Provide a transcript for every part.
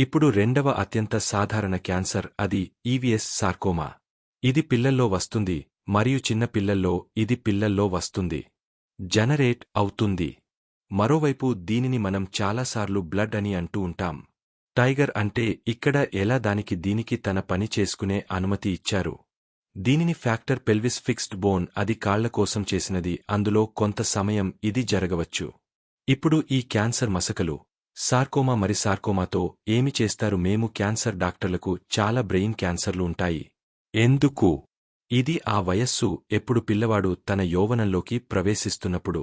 ఇప్పుడు రెండవ అత్యంత సాధారణ క్యాన్సర్ అది ఈవీఎస్ సార్కోమా. ఇది పిల్లల్లో వస్తుంది మరియు చిన్న పిల్లల్లో ఇది పిల్లల్లో వస్తుంది. జనరేట్ అవుతుంది. మరోవైపు దీనిని మనం చాలాసార్లు బ్లడ్ అని అంటూ ఉంటాం. టైగర్ అంటే ఇక్కడ ఎలా దీనికి తన పని చేసుకునే అనుమతి ఇచ్చారు. దీనిని ఫ్యాక్టర్ పెల్విస్ ఫిక్స్డ్ బోన్ అది కాళ్ల కోసం చేసినది అందులో కొంత సమయం ఇది జరగవచ్చు. ఇప్పుడు ఈ క్యాన్సర్ మసకలు సార్కోమా మరి సార్కోమాతో ఏమి చేస్తారు మేము క్యాన్సర్ డాక్టర్లకు చాలా బ్రెయిన్ క్యాన్సర్లు ఉంటాయి. ఎందుకు? ఇది ఆ వయస్సు ఎప్పుడు పిల్లవాడు తన యౌవనంలోకి ప్రవేశిస్తున్నప్పుడు.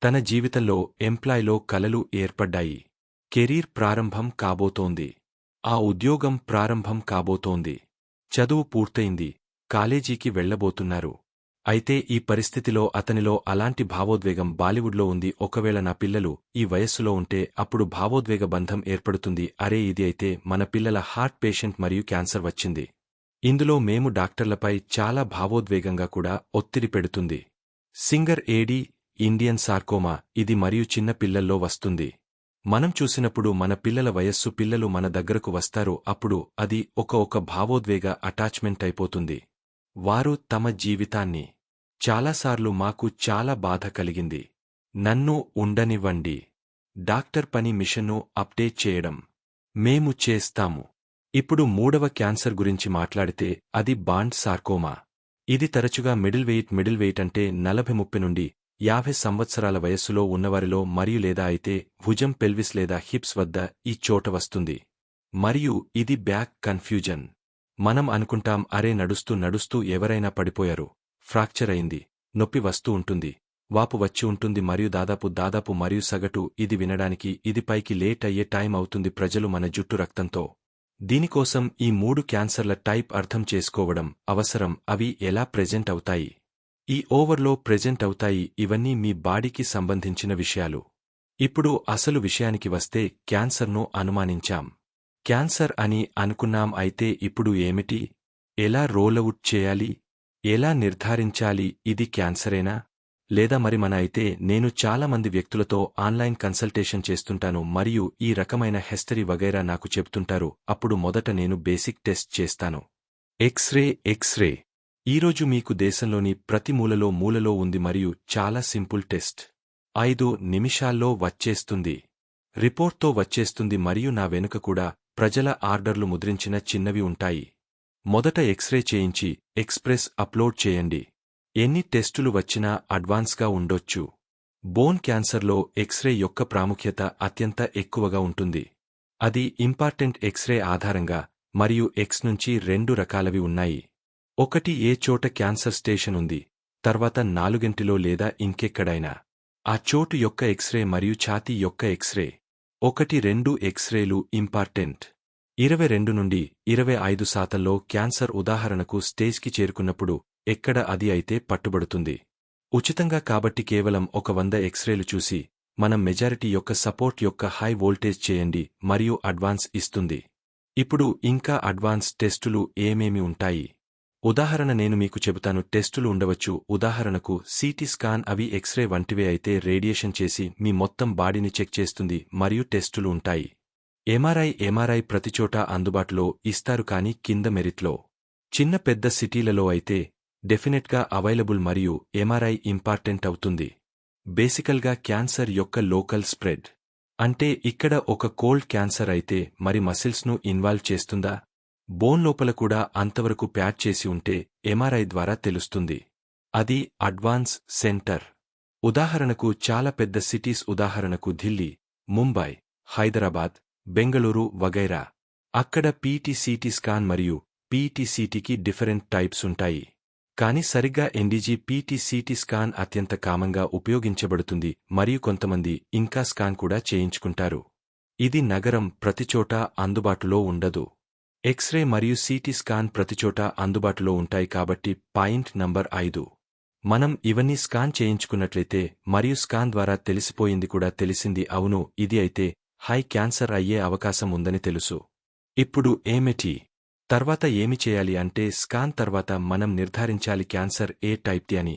తన జీవితంలో ఎంప్లాయ్లో కలలు ఏర్పడ్డాయి. కెరీర్ ప్రారంభం కాబోతోంది. ఆ ఉద్యోగం ప్రారంభం కాబోతోంది. చదువు పూర్తయింది. కాలేజీకి వెళ్లబోతున్నారు. అయితే ఈ పరిస్థితిలో అతనిలో అలాంటి భావోద్వేగం బాలీవుడ్లో ఉంది. ఒకవేళ నా పిల్లలు ఈ వయస్సులో ఉంటే అప్పుడు భావోద్వేగ బంధం ఏర్పడుతుంది. అరే ఇది అయితే మన పిల్లల హార్ట్ పేషెంట్ మరియు క్యాన్సర్ వచ్చింది. ఇందులో మేము డాక్టర్లపై చాలా భావోద్వేగంగా కూడా ఒత్తిడి పెడుతుంది. సింగర్ ఏడీ ఇండియన్ సార్కోమా ఇది మరియు చిన్న పిల్లల్లో వస్తుంది. మనం చూసినప్పుడు మన పిల్లల వయస్సు పిల్లలు మన దగ్గరకు వస్తారు అప్పుడు అది ఒక భావోద్వేగ అటాచ్మెంట్ అయిపోతుంది. వారు తమ జీవితాన్ని చాలాసార్లు మాకు చాలా బాధ కలిగింది. నన్ను ఉండనివ్వండి. డాక్టర్ పని మిషన్ను అప్డేట్ చేయడం మేము చేస్తాము. ఇప్పుడు మూడవ క్యాన్సర్ గురించి మాట్లాడితే అది బాండ్ సార్కోమా. ఇది తరచుగా మిడిల్ వెయిట్ అంటే 40-30 నుండి 50 సంవత్సరాల వయస్సులో ఉన్నవారిలో మరియు లేదా అయితే భుజం పెల్విస్ లేదా హిప్స్ వద్ద ఈ చోట వస్తుంది. మరియు ఇది బ్యాక్ కన్ఫ్యూజన్. మనం అనుకుంటాం అరే నడుస్తూ ఎవరైనా పడిపోయారు, ఫ్రాక్చర్ అయింది, నొప్పి వస్తూ ఉంటుంది, వాపు వచ్చి ఉంటుంది మరియు దాదాపు మరియు సగటు ఇది వినడానికి ఇది పైకి లేట్ అయ్యే టైం అవుతుంది ప్రజలు మన జుట్టు రక్తంతో. దీనికోసం ఈ 3 క్యాన్సర్ల టైప్ అర్థం చేసుకోవడం అవసరం. అవి ఎలా ప్రెజెంట్ అవుతాయి, ఈ ఓవర్లో ప్రెజెంట్ అవుతాయి, ఇవన్నీ మీ బాడీకి సంబంధించిన విషయాలు. ఇప్పుడు అసలు విషయానికి వస్తే క్యాన్సర్ను అనుమానించాం. క్యాన్సర్ అని అనుకున్నాం అయితే ఇప్పుడు ఏమిటి? ఎలా రోలవుట్ చేయాలి? ఎలా నిర్ధారించాలి ఇది క్యాన్సరేనా లేదా మరి మన అయితే నేను చాలామంది వ్యక్తులతో ఆన్లైన్ కన్సల్టేషన్ చేస్తుంటాను మరియు ఈ రకమైన హిస్టరీ వగైరా నాకు చెప్తుంటారు. అప్పుడు మొదట నేను బేసిక్ టెస్ట్ చేస్తాను. ఎక్స్రే ఈరోజు మీకు దేశంలోని ప్రతి మూలలో ఉంది మరియు చాలా సింపుల్ టెస్ట్. 5 నిమిషాల్లో వచ్చేస్తుంది. రిపోర్ట్తో వచ్చేస్తుంది మరియు నా వెనుక కూడా ప్రజల ఆర్డర్లు ముద్రించిన చిన్నవి ఉంటాయి. మొదట ఎక్స్రే చేయించి ఎక్స్ప్రెస్ అప్లోడ్ చేయండి. ఎన్ని టెస్టులు వచ్చినా అడ్వాన్స్గా ఉండొచ్చు. బోన్ క్యాన్సర్లో ఎక్స్రే యొక్క ప్రాముఖ్యత అత్యంత ఎక్కువగా ఉంటుంది. అది ఇంపార్టెంట్ ఎక్స్రే ఆధారంగా మరియు ఎక్స్ నుంచి 2 రకాలవి ఉన్నాయి. ఒకటి ఏ చోట క్యాన్సర్ స్టేషన్ ఉంది, తర్వాత 4 లేదా ఇంకెక్కడైనా ఆ చోటు యొక్క ఎక్స్రే మరియు ఛాతీ యొక్క ఎక్స్రే. 1-2 ఎక్స్రేలు ఇంపార్టెంట్. 22 నుండి 25% క్యాన్సర్ ఉదాహరణకు స్టేజ్కి చేరుకున్నప్పుడు ఎక్కడ అది అయితే పట్టుబడుతుంది. ఉచితంగా కాబట్టి కేవలం 100 ఎక్స్రేలు చూసి మనం మెజారిటీ యొక్క సపోర్ట్ యొక్క హై వోల్టేజ్ చేయండి మరియు అడ్వాన్స్ ఇస్తుంది. ఇప్పుడు ఇంకా అడ్వాన్స్ టెస్టులు ఏమేమి ఉంటాయి? ఉదాహరణ నేను మీకు చెబుతాను. టెస్టులు ఉండవచ్చు. ఉదాహరణకు సిటీ స్కాన్. అవి ఎక్స్రే వంటివే అయితే రేడియేషన్ చేసి మీ మొత్తం బాడీని చెక్ చేస్తుంది మరియు టెస్టులు ఉంటాయి. ఎంఆర్ఐ ప్రతిచోటా అందుబాటులో ఇస్తారు కానీ కింద మెరిట్లో చిన్న పెద్ద సిటీలలో అయితే డెఫినెట్గా అవైలబుల్ మరియు ఎంఆర్ఐ ఇంపార్టెంట్ అవుతుంది. బేసికల్గా క్యాన్సర్ యొక్క లోకల్ స్ప్రెడ్ అంటే ఇక్కడ ఒక కోల్డ్ క్యాన్సర్ అయితే మరి మసిల్స్ను ఇన్వాల్వ్ చేస్తుందా? బోన్ లోపల కూడా అంతవరకు ప్యాడ్ చేసి ఉంటే ఎంఆర్ఐ ద్వారా తెలుస్తుంది. అది అడ్వాన్స్ సెంటర్. ఉదాహరణకు చాలా పెద్ద సిటీస్ ఉదాహరణకు ఢిల్లీ, ముంబై, హైదరాబాద్, బెంగళూరు వగైరా. అక్కడ పీటీ-సిటీ స్కాన్ మరియు పీటీ-సిటీకి డిఫరెంట్ టైప్స్ ఉంటాయి. కానీ సరిగ్గా ఎన్డీజీ పీటీ-సిటీ స్కాన్ అత్యంత కామంగా ఉపయోగించబడుతుంది మరియు కొంతమంది ఇంకా స్కాన్ కూడా చేయించుకుంటారు. ఇది నగరం ప్రతిచోటా అందుబాటులో ఉండదు. ఎక్స్రే మరియు సిటీ స్కాన్ ప్రతిచోటా అందుబాటులో ఉంటాయి కాబట్టి పాయింట్ నంబర్ 5. మనం ఇవన్నీ స్కాన్ చేయించుకున్నట్లయితే మరియు స్కాన్ ద్వారా తెలిసిపోయింది కూడా తెలిసింది అవును ఇది అయితే హై క్యాన్సర్ అయ్యే అవకాశం ఉందని తెలుసు. ఇప్పుడు ఏమిటి? తర్వాత ఏమి చేయాలి అంటే స్కాన్ తర్వాత మనం నిర్ధారించాలి క్యాన్సర్ ఏ టైప్ది అని.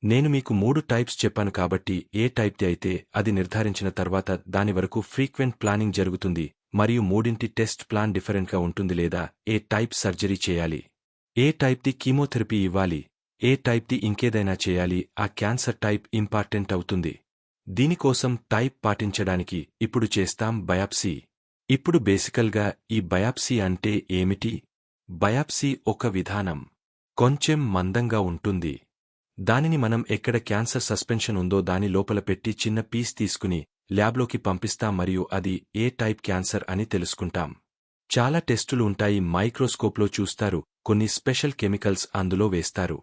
నేను మీకు 3 టైప్స్ చెప్పాను కాబట్టి ఏ టైప్ది అయితే అది నిర్ధారించిన తర్వాత దాని వరకు ఫ్రీక్వెంట్ ప్లానింగ్ జరుగుతుంది. మరియు మూడింటి టెస్ట్ ప్లాన్ డిఫరెంట్గా ఉంటుంది లేదా ఏ టైప్ సర్జరీ చేయాలి, ఏ టైప్ది కీమోథెరపీ ఇవ్వాలి, ఏ టైప్ది ఇంకేదైనా చేయాలి, ఆ క్యాన్సర్ టైప్ ఇంపార్టెంట్ అవుతుంది. దీనికోసం టైప్ పాటించడానికి ఇప్పుడు చేస్తాం బయాప్సీ. ఇప్పుడు బేసికల్గా ఈ బయాప్సీ అంటే ఏమిటి? బయాప్సీ ఒక విధానం. కొంచెం మందంగా ఉంటుంది. దానిని మనం ఎక్కడ క్యాన్సర్ సస్పెన్షన్ ఉందో దాని లోపల పెట్టి చిన్న పీస్ తీసుకుని ల్యాబ్లోకి పంపిస్తాం మరియు అది ఏ టైప్ క్యాన్సర్ అని తెలుసుకుంటాం. చాలా టెస్టులు ఉంటాయి, మైక్రోస్కోప్లో చూస్తారు, కొన్ని స్పెషల్ కెమికల్స్ అందులో వేస్తారు.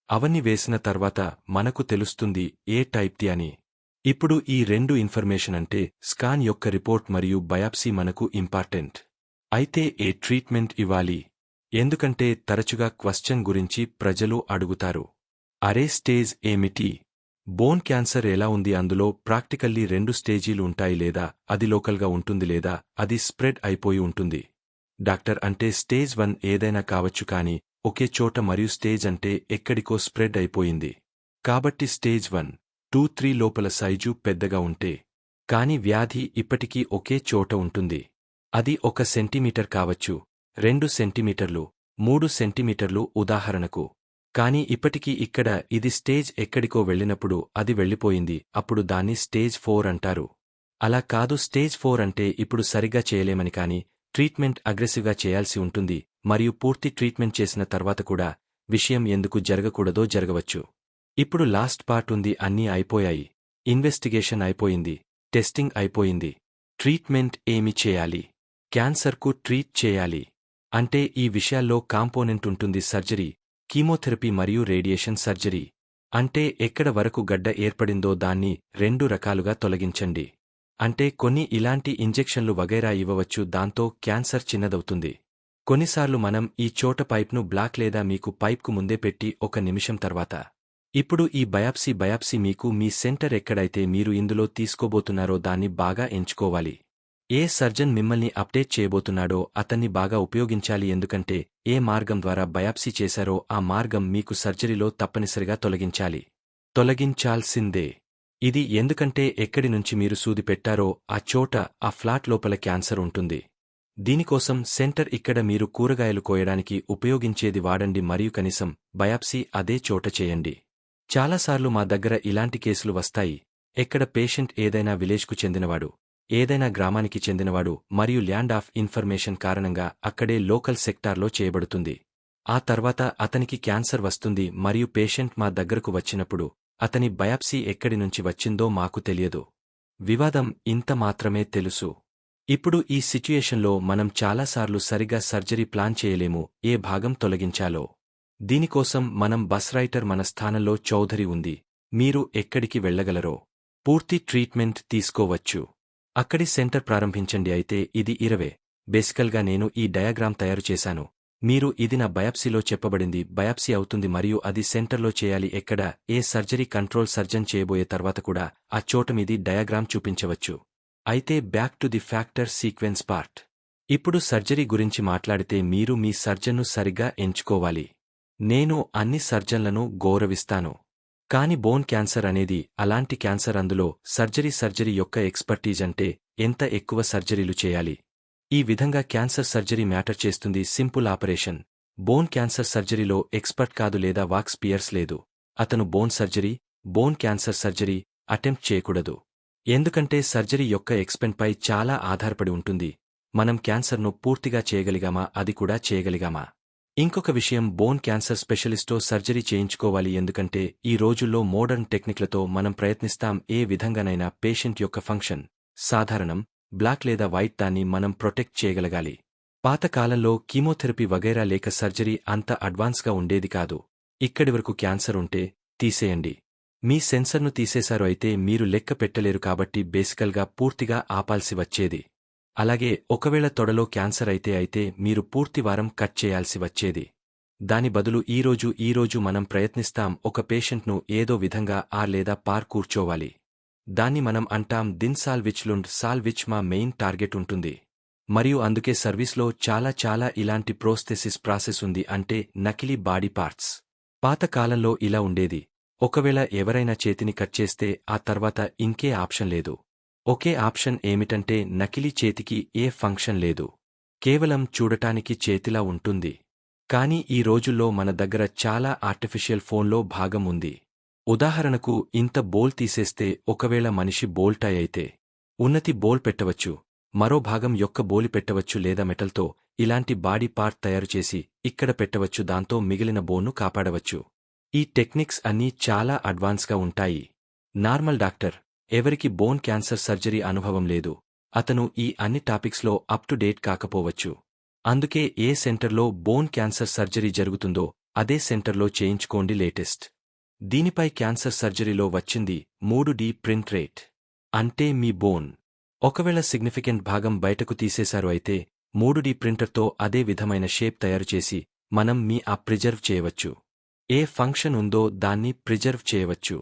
అవన్నీ వేసిన తర్వాత మనకు తెలుస్తుంది ఏ టైప్ది అని. ఇప్పుడు ఈ రెండు ఇన్ఫర్మేషన్ అంటే స్కాన్ యొక్క రిపోర్ట్ మరియు బయాప్సీ మనకు ఇంపార్టెంట్. అయితే ఏ ట్రీట్మెంట్ ఇవ్వాలి? ఎందుకంటే తరచుగా క్వశ్చన్ గురించి ప్రజలు అడుగుతారు. అరే స్టేజ్ ఏమిటి? బోన్ క్యాన్సర్ ఎలా ఉంది? అందులో ప్రాక్టికల్లీ 2 స్టేజీలు ఉంటాయి, లేదా అది లోకల్గా ఉంటుంది లేదా అది స్ప్రెడ్ అయిపోయి ఉంటుంది. డాక్టర్ అంటే స్టేజ్ 1 ఏదైనా కావచ్చు కానీ ఒకే చోట, మరియు స్టేజ్ అంటే ఎక్కడికో స్ప్రెడ్ అయిపోయింది. కాబట్టి స్టేజ్ 1, 2, 3 లోపల సైజు పెద్దగా ఉంటే కాని వ్యాధి ఇప్పటికీ ఒకే చోట ఉంటుంది. అది 1 సెంటీమీటర్ కావచ్చు, 2 సెంటీమీటర్లు, 3 సెంటీమీటర్లు ఉదాహరణకు. కానీ ఇప్పటికీ ఇక్కడ ఇది స్టేజ్ ఎక్కడికో వెళ్ళినప్పుడు అది వెళ్ళిపోయింది, అప్పుడు దాన్ని స్టేజ్ 4 అంటారు. అలా కాదు, స్టేజ్ 4 అంటే ఇప్పుడు సరిగ్గా చేయలేమని కానీ ట్రీట్మెంట్ అగ్రెసివ్గా చేయాల్సి ఉంటుంది, మరియు పూర్తి ట్రీట్మెంట్ చేసిన తర్వాత కూడా విషయం ఎందుకు జరగకూడదో జరగవచ్చు. ఇప్పుడు లాస్ట్ పార్ట్ ఉంది, అన్నీ అయిపోయాయి, ఇన్వెస్టిగేషన్ అయిపోయింది, టెస్టింగ్ అయిపోయింది. ట్రీట్మెంట్ ఏమి చేయాలి? క్యాన్సర్కు ట్రీట్ చేయాలి అంటే ఈ విషయాల్లో కాంపోనెంట్ ఉంటుంది. సర్జరీ, కీమోథెరపీ మరియు రేడియేషన్ సర్జరీ. అంటే ఎక్కడ వరకు గడ్డ ఏర్పడిందో దాన్ని 2 రకాలుగా తొలగించండి. అంటే కొన్ని ఇలాంటి ఇంజెక్షన్లు వగైరా ఇవ్వవచ్చు, దాంతో క్యాన్సర్ చిన్నదవుతుంది. కొన్నిసార్లు మనం ఈ చోట పైప్ను బ్లాక్ లేదా మీకు పైప్కు ముందే పెట్టి 1 నిమిషం తర్వాత. ఇప్పుడు ఈ బయాప్సీ మీకు మీ సెంటర్ ఎక్కడైతే మీరు ఇందులో తీసుకోబోతున్నారో దాన్ని బాగా ఎంచుకోవాలి. ఏ సర్జన్ మిమ్మల్ని అప్డేట్ చేయబోతున్నాడో అతన్ని బాగా ఉపయోగించాలి, ఎందుకంటే ఏ మార్గం ద్వారా బయాప్సీ చేశారో ఆ మార్గం మీకు సర్జరీలో తప్పనిసరిగా తొలగించాల్సిందే. ఇది ఎందుకంటే ఎక్కడి నుంచి మీరు సూది పెట్టారో ఆ చోట ఆ ఫ్లాట్ లోపల క్యాన్సర్ ఉంటుంది. దీనికోసం సెంటర్ ఇక్కడ మీరు కూరగాయలు కోయడానికి ఉపయోగించేది వాడండి మరియు కనీసం బయాప్సీ అదే చోట చేయండి. చాలాసార్లు మా దగ్గర ఇలాంటి కేసులు వస్తాయి, ఎక్కడ పేషెంట్ ఏదైనా విలేజ్కు చెందినవాడు, ఏదైనా గ్రామానికి చెందినవాడు మరియు ల్యాండ్ ఆఫ్ ఇన్ఫర్మేషన్ కారణంగా అక్కడే లోకల్ సెక్టార్లో చేయబడుతుంది. ఆ తర్వాత అతనికి క్యాన్సర్ వస్తుంది మరియు పేషెంట్ మా దగ్గరకు వచ్చినప్పుడు అతని బయాప్సీ ఎక్కడి నుంచి వచ్చిందో మాకు తెలియదు. వివాదం ఇంత మాత్రమే తెలుసు. ఇప్పుడు ఈ సిచ్యుయేషన్లో మనం చాలాసార్లు సరిగా సర్జరీ ప్లాన్ చేయలేము, ఏ భాగం తొలగించాలో. దీనికోసం మనం బస్ రైటర్ మన స్థానంలో చౌధరి ఉంది, మీరు ఎక్కడికి వెళ్లగలరో పూర్తి ట్రీట్మెంట్ తీసుకోవచ్చు. అక్కడి సెంటర్ ప్రారంభించండి. అయితే ఇది 20. బేసికల్గా నేను ఈ డయాగ్రామ్ తయారు చేశాను, మీరు ఇది నా బయాప్సీలో చెప్పబడింది. బయాప్సీ అవుతుంది మరియు అది సెంటర్లో చేయాలి, ఎక్కడ ఏ సర్జరీ కంట్రోల్ సర్జన్ చేయబోయే తర్వాత కూడా ఆ చోట మీది డయాగ్రామ్ చూపించవచ్చు. అయితే back to the factor sequence part. ఇప్పుడు సర్జరీ గురించి మాట్లాడితే మీరు మీ సర్జన్ను సరిగ్గా ఎంచుకోవాలి. నేను అన్ని సర్జన్లను గౌరవిస్తాను, కాని బోన్ క్యాన్సర్ అనేది అలాంటి క్యాన్సర్, అందులో సర్జరీ యొక్క ఎక్స్పర్టీజ్ అంటే ఎంత ఎక్కువ సర్జరీలు చేయాలి. ఈ విధంగా క్యాన్సర్ సర్జరీ మ్యాటర్ చేస్తుంది. Simple operation. బోన్ క్యాన్సర్ సర్జరీలో ఎక్స్పర్ట్ కాదు లేదా వాక్స్ పియర్స్ లేదు. అతను బోన్ క్యాన్సర్ సర్జరీ అటెంప్ట్ చేయకూడదు, ఎందుకంటే సర్జరీ యొక్క ఎక్స్పెన్పై చాలా ఆధారపడి ఉంటుంది. మనం క్యాన్సర్ను పూర్తిగా చేయగలిగామా, అది కూడా చేయగలిగామా. ఇంకొక విషయం, బోన్ క్యాన్సర్ స్పెషలిస్టో సర్జరీ చేయించుకోవాలి, ఎందుకంటే ఈ రోజుల్లో మోడర్న్ టెక్నిక్లతో మనం ప్రయత్నిస్తాం ఏ విధంగానైనా పేషెంట్ యొక్క ఫంక్షన్, సాధారణం, బ్లాక్ లేదా వైట్, దాన్ని మనం ప్రొటెక్ట్ చేయగలగాలి. పాతకాలంలో కీమోథెరపీ వగైరా లేక సర్జరీ అంత అడ్వాన్స్గా ఉండేది కాదు. ఇక్కడి వరకు క్యాన్సర్ ఉంటే తీసేయండి. మీ సెన్సర్ను తీసేశారు అయితే మీరు లెక్క పెట్టలేరు, కాబట్టి బేసికల్గా పూర్తిగా ఆపాల్సి వచ్చేది. అలాగే ఒకవేళ తొడలో క్యాన్సర్ అయితే మీరు పూర్తి వారం కట్ చేయాల్సి వచ్చేది. దాని బదులు ఈరోజు మనం ప్రయత్నిస్తాం, ఒక పేషెంట్ను ఏదో విధంగా లేదా పార్ కూర్చోవాలి. దాన్ని మనం అంటాం దిన్ సాల్విచ్ మా మెయిన్ టార్గెట్ ఉంటుంది. మరియు అందుకే సర్వీస్లో చాలా ఇలాంటి ప్రోస్థెసిస్ ప్రాసెస్ ఉంది, అంటే నకిలీ బాడీ పార్ట్స్. పాత కాలంలో ఇలా ఉండేది, ఒకవేళ ఎవరైనా చేతిని కట్ చేస్తే ఆ తర్వాత ఇంకే ఆప్షన్ లేదు. ఒకే ఆప్షన్ ఏమిటంటే నకిలీ చేతికి ఏ ఫంక్షన్ లేదు. కేవలం చూడటానికి చేతిలా ఉంటుంది. కానీ ఈ రోజుల్లో మన దగ్గర చాలా ఆర్టిఫిషియల్ ఫోన్లో భాగం ఉంది. ఉదాహరణకు ఇంత బోల్ తీసేస్తే ఒకవేళ మనిషి బోల్టాయ్ అయితే ఉన్నతి బోల్ పెట్టవచ్చు, మరో భాగం యొక్క బోలి పెట్టవచ్చు లేదా మెటల్తో ఇలాంటి బాడీ పార్ట్ తయారుచేసి ఇక్కడ పెట్టవచ్చు, దాంతో మిగిలిన బోన్ను కాపాడవచ్చు. ఈ టెక్నిక్స్ అన్నీ చాలా అడ్వాన్స్గా ఉంటాయి. నార్మల్ డాక్టర్ ఎవరికి బోన్ క్యాన్సర్ సర్జరీ అనుభవం లేదు, అతను ఈ అన్ని టాపిక్స్లో అప్ టు డేట్ కాకపోవచ్చు. అందుకే ఏ సెంటర్లో బోన్ క్యాన్సర్ సర్జరీ జరుగుతుందో అదే సెంటర్లో చేయించుకోండి లేటెస్ట్. దీనిపై క్యాన్సర్ సర్జరీలో వచ్చింది 3D ప్రింట్ రేట్. అంటే మీ బోన్ ఒకవేళ సిగ్నిఫికెంట్ భాగం బయటకు తీసేశారు అయితే 3D ప్రింటర్తో అదే విధమైన షేప్ తయారుచేసి మనం ప్రిజర్వ్ చేయవచ్చు. ఏ ఫంక్షన్ ఉందో దాన్ని ప్రిజర్వ్ చేయవచ్చు.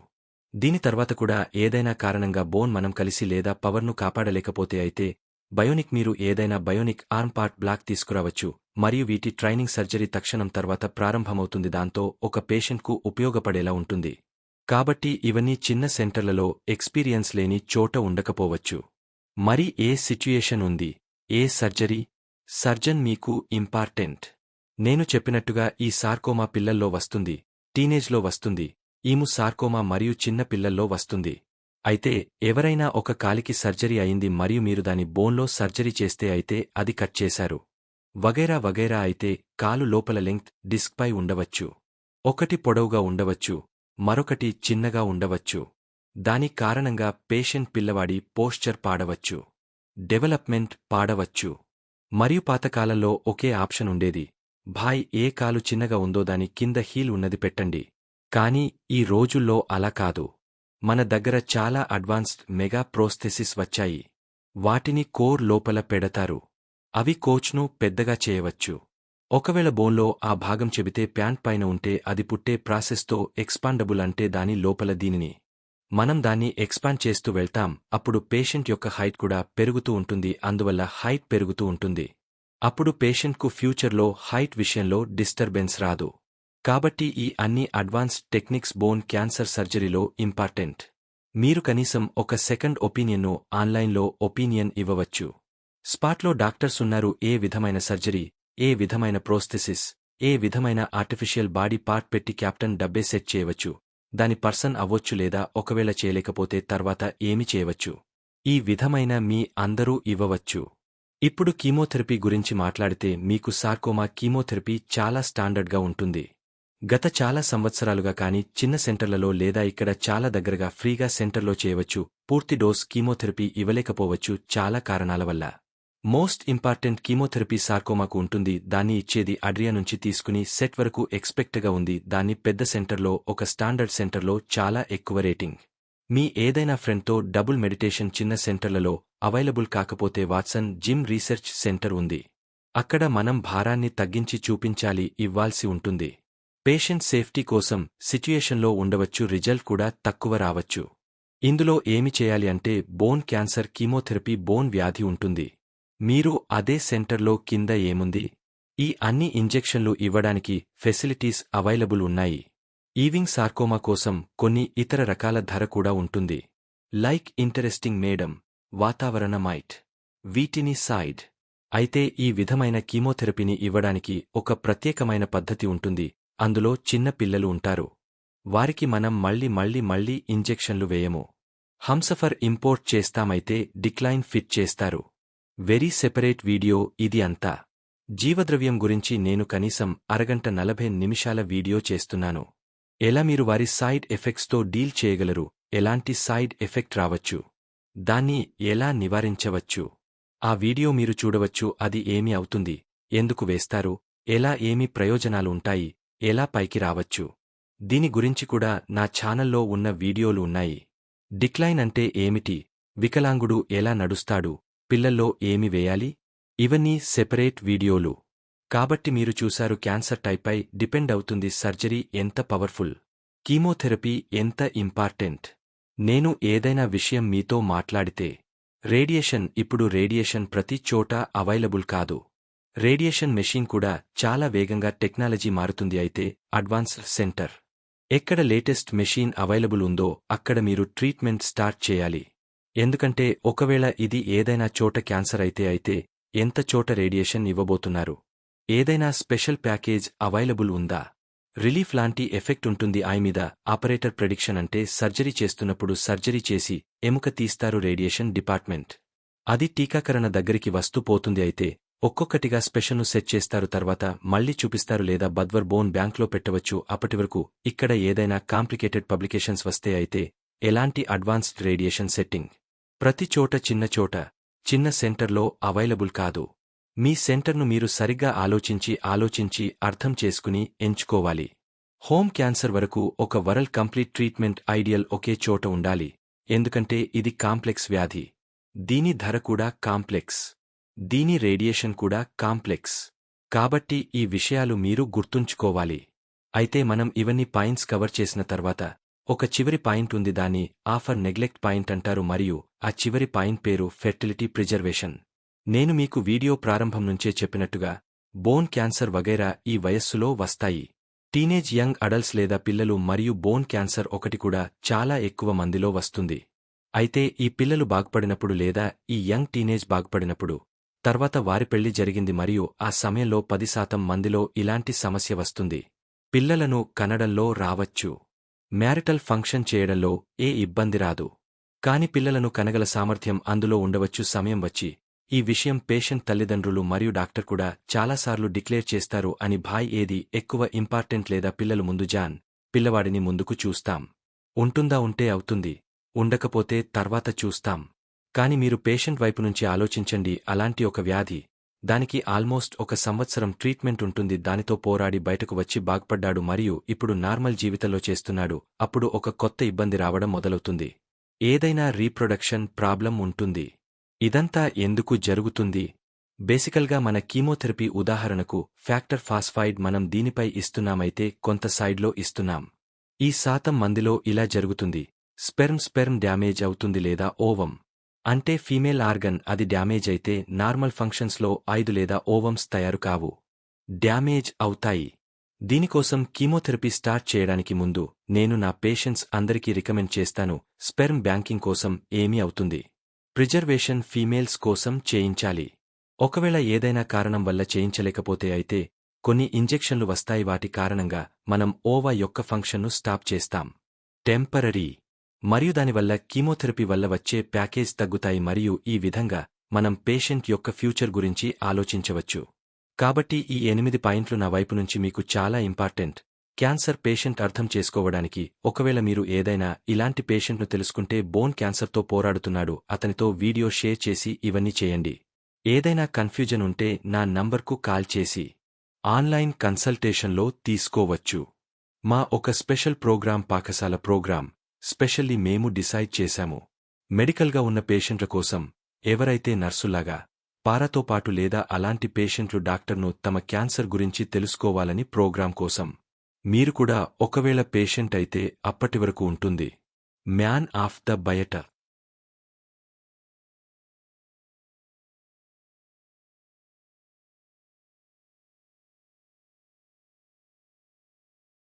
దీని తర్వాత కూడా ఏదైనా కారణంగా బోన్ మనం కలిసి లేదా పవర్ను కాపాడలేకపోతే అయితే బయోనిక్ మీరు ఏదైనా బయోనిక్ ఆర్మ్ పార్ట్ బ్లాక్ తీసుకురావచ్చు మరియు వీటి ట్రైనింగ్ సర్జరీ తక్షణం తర్వాత ప్రారంభమవుతుంది, దాంతో ఒక పేషెంట్కు ఉపయోగపడేలా ఉంటుంది. కాబట్టి ఇవన్నీ చిన్న సెంటర్లలో ఎక్స్పీరియన్స్ లేని చోట ఉండకపోవచ్చు. మరి ఏ సిట్యుయేషన్ ఉంది, ఏ సర్జరీ, సర్జన్ మీకు ఇంపార్టెంట్. నేను చెప్పినట్టుగా ఈ సార్కోమా పిల్లల్లో వస్తుంది, టీనేజ్లో వస్తుంది. ఈము సార్కోమా మరియు చిన్న పిల్లల్లో వస్తుంది. అయితే ఎవరైనా ఒక కాలికి సర్జరీ అయింది మరియు మీరు దాని బోన్లో సర్జరీ చేస్తే అయితే అది కట్ చేశారు వగైరా వగైరా అయితే కాలు లోపల లెంగ్త్ డిస్క్పై ఉండవచ్చు. ఒకటి పొడవుగా ఉండవచ్చు, మరొకటి చిన్నగా ఉండవచ్చు. దాని కారణంగా పేషెంట్ పిల్లవాడి పోస్చర్ పాడవచ్చు, డెవలప్మెంట్ పాడవచ్చు. మరియు పాతకాలంలో ఒకే ఆప్షన్ ఉండేది, భాయ్ ఏ కాలు చిన్నగా ఉందో దాని కింద హీల్ ఉన్నది పెట్టండి. కానీ ఈ రోజుల్లో అలా కాదు. మన దగ్గర చాలా అడ్వాన్స్డ్ మెగా ప్రోస్థెసిస్ వచ్చాయి. వాటిని కోర్ లోపల పెడతారు. అవి కోచ్ను పెద్దగా చేయవచ్చు. ఒకవేళ బోన్లో ఆ భాగం చెబితే ప్యాంట్ పైన ఉంటే అది పుట్టే ప్రాసెస్తో ఎక్స్పాండబుల్ అంటే దాని లోపల దీనిని మనం దాన్ని ఎక్స్పాండ్ చేస్తూ వెళ్తాం. అప్పుడు పేషెంట్ యొక్క హైట్ కూడా పెరుగుతూ ఉంటుంది, అందువల్ల హైట్ పెరుగుతూ ఉంటుంది. అప్పుడు పేషెంట్కు ఫ్యూచర్లో హైట్ విషయంలో డిస్టర్బెన్స్ రాదు. కాబట్టి ఈ అన్ని అడ్వాన్స్డ్ టెక్నిక్స్ బోన్ క్యాన్సర్ సర్జరీలో ఇంపార్టెంట్. మీరు కనీసం ఒక సెకండ్ ఒపీనియన్ను ఆన్లైన్లో ఒపీనియన్ ఇవ్వవచ్చు. స్పాట్లో డాక్టర్స్ ఉన్నారు, ఏ విధమైన సర్జరీ, ఏ విధమైన ప్రోస్థెసిస్, ఏ విధమైన ఆర్టిఫిషియల్ బాడీ పార్ట్ పెట్టి క్యాప్టన్ డబ్బే సెట్ చేయవచ్చు. దాని పర్సన్ అవ్వొచ్చు లేదా ఒకవేళ చేయలేకపోతే తర్వాత ఏమి చేయవచ్చు. ఈ విధమైన అందరూ ఇవ్వవచ్చు. ఇప్పుడు కీమోథెరపీ గురించి మాట్లాడితే మీకు సార్కోమా కీమోథెరపీ చాలా స్టాండర్డ్గా ఉంటుంది. గత చాలా సంవత్సరాలుగా కానీ చిన్న సెంటర్లలో లేదా ఇక్కడ చాలా దగ్గరగా ఫ్రీగా సెంటర్లో చేయవచ్చు. పూర్తి డోస్ కీమోథెరపీ ఇవ్వలేకపోవచ్చు చాలా కారణాల వల్ల. మోస్ట్ ఇంపార్టెంట్ కీమోథెరపీ సార్కోమాకు ఉంటుంది. దాన్ని ఇచ్చేది అడ్రియా నుంచి తీసుకుని సెట్ వరకు ఎక్స్పెక్ట్గా ఉంది. దాన్ని పెద్ద సెంటర్లో ఒక స్టాండర్డ్ సెంటర్లో చాలా ఎక్కువ రేటింగ్. మీ ఏదైనా ఫ్రెండ్తో డబుల్ మెడిటేషన్ చిన్న సెంటర్లలో అవైలబుల్ కాకపోతే వాట్సన్ జిమ్ రీసెర్చ్ సెంటర్ ఉంది. అక్కడ మనం భారాన్ని తగ్గించి చూపించాలి ఇవ్వాల్సి ఉంటుంది. పేషెంట్ సేఫ్టీ కోసం సిట్యుయేషన్లో ఉండవచ్చు, రిజల్ట్ కూడా తక్కువ రావచ్చు. ఇందులో ఏమి చేయాలి అంటే బోన్ క్యాన్సర్ కీమోథెరపీ బోన్ వ్యాధి ఉంటుంది. మీరు అదే సెంటర్లో కింద ఏముంది, ఈ అన్ని ఇంజెక్షన్లు ఇవ్వడానికి ఫెసిలిటీస్ అవైలబుల్ ఉన్నాయి. ఈవింగ్ సార్కోమా కోసం కొన్ని ఇతర రకాల ధర కూడా ఉంటుంది. లైక్ ఇంటరెస్టింగ్ మేడం, వాతావరణ మైట్, వీటిని సైడ్. అయితే ఈ విధమైన కీమోథెరపీని ఇవ్వడానికి ఒక ప్రత్యేకమైన పద్ధతి ఉంటుంది. అందులో చిన్న పిల్లలు ఉంటారు. వారికి మనం మళ్ళీ ఇంజెక్షన్లు వేయము. హంసఫర్ ఇంపోర్ట్ చేస్తామైతే డిక్లైన్ ఫిట్ చేస్తారు. వెరీ సెపరేట్ వీడియో ఇది అంతా. జీవద్రవ్యం గురించి నేను కనీసం అరగంట 40 నిమిషాల వీడియో చేస్తున్నాను. ఎలా మీరు వారి సైడ్ ఎఫెక్ట్స్తో డీల్ చేయగలరు, ఎలాంటి సైడ్ ఎఫెక్ట్ రావచ్చు, దాన్ని ఎలా నివారించవచ్చు. ఆ వీడియో మీరు చూడవచ్చు. అది ఏమి అవుతుంది, ఎందుకు వేస్తారు, ఎలా ఏమి ప్రయోజనాలు ఉంటాయి, ఎలా పైకి రావచ్చు. దీని గురించి కూడా నా ఛానల్లో ఉన్న వీడియోలు ఉన్నాయి. డిక్లైన్ అంటే ఏమిటి, వికలాంగుడు ఎలా నడుస్తాడు, పిల్లల్లో ఏమి వేయాలి, ఇవన్నీ సెపరేట్ వీడియోలు. కాబట్టి మీరు చూశారు. క్యాన్సర్ టైప్పై డిపెండ్ అవుతుంది సర్జరీ ఎంత పవర్ఫుల్, కీమోథెరపీ ఎంత ఇంపార్టెంట్. నేను ఏదైనా విషయం మీతో మాట్లాడితే రేడియేషన్, ఇప్పుడు రేడియేషన్ ప్రతి చోట అవైలబుల్ కాదు. రేడియేషన్ మెషిన్ కూడా చాలా వేగంగా టెక్నాలజీ మారుతుంది. అయితే అడ్వాన్స్డ్ సెంటర్ ఎక్కడ లేటెస్ట్ మెషిన్ అవైలబుల్ ఉందో అక్కడ మీరు ట్రీట్మెంట్ స్టార్ట్ చేయాలి. ఎందుకంటే ఒకవేళ ఇది ఏదైనా చోట క్యాన్సర్ అయితే ఎంత చోట రేడియేషన్ ఇవ్వబోతున్నారు? ఏదైనా స్పెషల్ ప్యాకేజ్ అవైలబుల్ ఉందా? రిలీఫ్ లాంటి ఎఫెక్ట్ ఉంటుంది ఐ మీద? ఆపరేటర్ ప్రెడిక్షన్ అంటే సర్జరీ చేస్తున్నప్పుడు సర్జరీ చేసి ఎముక తీస్తారు రేడియేషన్ డిపార్ట్మెంట్. అది టీకాకరణ దగ్గరికి వస్తూ పోతుంది అయితే ఒక్కొక్కటిగా స్పెషల్ను సెట్ చేస్తారు, తర్వాత మళ్లీ చూపిస్తారు లేదా బద్వర్ బోన్ బ్యాంక్లో పెట్టవచ్చు. అప్పటివరకు ఇక్కడ ఏదైనా కాంప్లికేటెడ్ పబ్లికేషన్స్ వస్తే అయితే ఎలాంటి అడ్వాన్స్డ్ రేడియేషన్ సెట్టింగ్ ప్రతి చోట చిన్న సెంటర్లో అవైలబుల్ కాదు. మీ సెంటర్ను మీరు సరిగ్గా ఆలోచించి అర్థం చేసుకుని ఎంచుకోవాలి. హోమ్ క్యాన్సర్ వరకు ఒక వరల్డ్ కంప్లీట్ ట్రీట్మెంట్ ఐడియల్ ఒకే చోట ఉండాలి. ఎందుకంటే ఇది కాంప్లెక్స్ వ్యాధి. దీని ధర కూడా కాంప్లెక్స్. దీని రేడియేషన్ కూడా కాంప్లెక్స్. కాబట్టి ఈ విషయాలు మీరు గుర్తుంచుకోవాలి. అయితే మనం ఇవన్నీ పాయింట్స్ కవర్ చేసిన తర్వాత ఒక చివరి పాయింట్ ఉంది, దాన్ని ఆఫర్ నెగ్లెక్ట్ పాయింట్ అంటారు మరియు ఆ చివరి పాయింట్ పేరు ఫెర్టిలిటీ ప్రిజర్వేషన్. నేను మీకు వీడియో ప్రారంభం నుంచే చెప్పినట్టుగా బోన్ క్యాన్సర్ వగైరా ఈ వయస్సులో వస్తాయి. టీనేజ్ యంగ్ అడల్ట్స్ లేదా పిల్లలు మరియు బోన్ క్యాన్సర్ ఒకటి కూడా చాలా ఎక్కువ మందిలో వస్తుంది. అయితే ఈ పిల్లలు బాగుపడినప్పుడు లేదా ఈ యంగ్ టీనేజ్ బాగుపడినప్పుడు తర్వాత వారి పెళ్లి జరిగింది మరియు ఆ సమయంలో 10% మందిలో ఇలాంటి సమస్య వస్తుంది. పిల్లలను కనడంలో రావచ్చు, మ్యారిటల్ ఫంక్షన్ చేయడంలో ఏ ఇబ్బంది రాదు, కాని పిల్లలను కనగల సామర్థ్యం అందులో ఉండవచ్చు. సమయం వచ్చి ఈ విషయం పేషెంట్ తల్లిదండ్రులు మరియు డాక్టర్ కూడా చాలాసార్లు డిక్లేర్ చేస్తారు అని భాయ్ ఏది ఎక్కువ ఇంపార్టెంట్ లేదా పిల్లలు ముందు జాన్ పిల్లవాడిని ముందుకు చూస్తాం. ఉంటుందా? ఉంటే అవుతుంది, ఉండకపోతే తర్వాత చూస్తాం. కాని మీరు పేషెంట్ వైపు నుంచి ఆలోచించండి. అలాంటి ఒక వ్యాధి, దానికి ఆల్మోస్ట్ 1 సంవత్సరం ట్రీట్మెంట్ ఉంటుంది. దానితో పోరాడి బయటకు వచ్చి బాగుపడ్డాడు మరియు ఇప్పుడు నార్మల్ జీవితంలో చేస్తున్నాడు. అప్పుడు ఒక కొత్త ఇబ్బంది రావడం మొదలవుతుంది. ఏదైనా రీప్రొడక్షన్ ప్రాబ్లం ఉంటుంది. ఇదంతా ఎందుకు జరుగుతుంది? బేసికల్గా మన కీమోథెరపీ, ఉదాహరణకు ఫ్యాక్టర్ ఫాస్ఫైడ్, మనం దీనిపై ఇస్తున్నామైతే కొంత సైడ్లో ఇస్తున్నాం. ఈ శాతం మందిలో ఇలా జరుగుతుంది. స్పెర్మ్ డ్యామేజ్ అవుతుంది లేదా ఓవం అంటే ఫీమేల్ ఆర్గన్, అది డ్యామేజ్ అయితే నార్మల్ ఫంక్షన్స్లో 5 లేదా ఓవమ్స్ తయారు కావు, డ్యామేజ్ అవుతాయి. దీనికోసం కీమోథెరపీ స్టార్ట్ చేయడానికి ముందు నేను నా పేషెంట్స్ అందరికీ రికమెండ్ చేస్తాను, స్పెర్మ్ బ్యాంకింగ్ కోసం ఏమీ అవుతుంది ప్రిజర్వేషన్ ఫీమేల్స్ కోసం చేయించాలి. ఒకవేళ ఏదైనా కారణం వల్ల చేయించలేకపోతే అయితే కొన్ని ఇంజెక్షన్లు వస్తాయి. వాటి కారణంగా మనం ఓవా యొక్క ఫంక్షన్ను స్టాప్ చేస్తాం, టెంపరరీ. మరియు దానివల్ల కీమోథెరపీ వల్ల వచ్చే ప్యాకేజ్ తగ్గుతాయి మరియు ఈ విధంగా మనం పేషెంట్ యొక్క ఫ్యూచర్ గురించి ఆలోచించవచ్చు. కాబట్టి ఈ 8 పాయింట్లు నా వైపు నుంచి మీకు చాలా ఇంపార్టెంట్. క్యాన్సర్ పేషెంట్ అర్థం చేసుకోవడానికి. ఒకవేళ మీరు ఏదైనా ఇలాంటి పేషెంట్ను తెలుసుకుంటే బోన్ క్యాన్సర్తో పోరాడుతున్నాడు, అతనితో వీడియో షేర్ చేసి ఇవన్నీ చేయండి. ఏదైనా కన్ఫ్యూజన్ ఉంటే నా నంబర్కు కాల్ చేసి ఆన్లైన్ కన్సల్టేషన్లో తీసుకోవచ్చు. మా ఒక స్పెషల్ ప్రోగ్రాం, పాకశాల ప్రోగ్రాం స్పెషల్లీ మేము డిసైడ్ చేశాము. మెడికల్గా ఉన్న పేషెంట్ల కోసం, ఎవరైతే నర్సులాగా పారాతో పాటు లేదా అలాంటి పేషెంట్లు డాక్టర్ను తమ క్యాన్సర్ గురించి తెలుసుకోవాలని ప్రోగ్రాం కోసం. మీరు కూడా ఒకవేళ పేషెంట్ అయితే అప్పటివరకు ఉంటుంది మ్యాన్ ఆఫ్ ద బయట.